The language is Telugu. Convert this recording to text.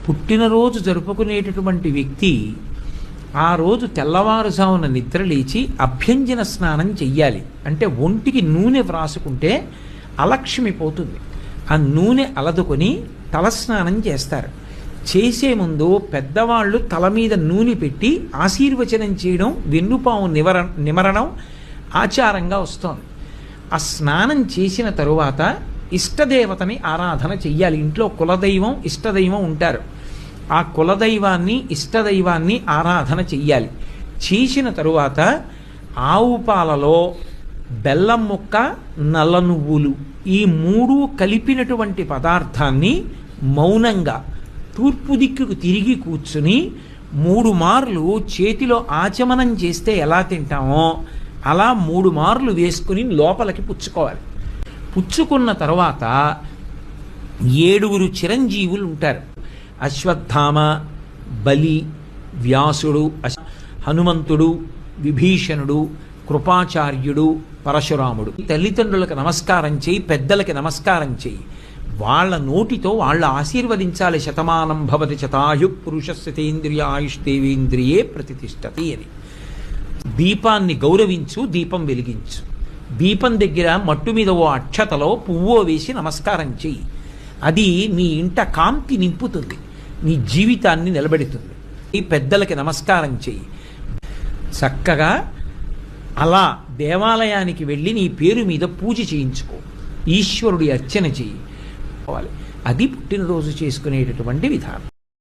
పుట్టినరోజు జరుపుకునేటటువంటి వ్యక్తి ఆ రోజు తెల్లవారుజామున నిద్ర లేచి అభ్యంజన స్నానం చెయ్యాలి. అంటే ఒంటికి నూనె వ్రాసుకుంటే అలక్ష్మి పోతుంది. ఆ నూనె అలదుకొని తలస్నానం చేస్తారు. చేసే ముందు పెద్దవాళ్ళు తల మీద నూనె పెట్టి ఆశీర్వచనం చేయడం, వెన్నుపాము నిమరణం ఆచారంగా వస్తోంది. ఆ స్నానం చేసిన తరువాత ఇష్టదేవతని ఆరాధన చెయ్యాలి. ఇంట్లో కులదైవం ఇష్టదైవం ఉంటారు. ఆ కులదైవాన్ని ఇష్టదైవాన్ని ఆరాధన చెయ్యాలి. చేసిన తరువాత ఆవు పాలలో బెల్లం ముక్క, నల్ల నువ్వులు ఈ మూడు కలిపినటువంటి పదార్థాన్ని మౌనంగా తూర్పు దిక్కుకు తిరిగి కూర్చుని 3 మార్లు చేతిలో ఆచమనం చేస్తే ఎలా తింటామో అలా 3 మార్లు వేసుకుని లోపలికి పుచ్చుకోవాలి. పుచ్చుకున్న తర్వాత 7 చిరంజీవులు ఉంటారు. అశ్వత్థామ, బలి, వ్యాసుడు, హనుమంతుడు, విభీషణుడు, కృపాచార్యుడు, పరశురాముడు. తల్లిదండ్రులకు నమస్కారం చేయి, పెద్దలకి నమస్కారం చేయి. వాళ్ళ నోటితో వాళ్ళు ఆశీర్వదించాలి. శతమానం భవతి శతాయు పురుషస్యతేంద్రియ ఆయుష్దేవేంద్రియే ప్రతిష్టతి అని. దీపాన్ని గౌరవించు, దీపం వెలిగించు. దీపం దగ్గర మట్టు మీద ఓ అక్షతలో పువ్వో వేసి నమస్కారం చెయ్యి. అది నీ ఇంట కాంతి నింపుతుంది, నీ జీవితాన్ని నిలబెడుతుంది. ఈ పెద్దలకి నమస్కారం చెయ్యి. చక్కగా అలా దేవాలయానికి వెళ్ళి నీ పేరు మీద పూజ చేయించుకో, ఈశ్వరుడి అర్చన చెయ్యి. అది పుట్టినరోజు చేసుకునేటటువంటి విధానం.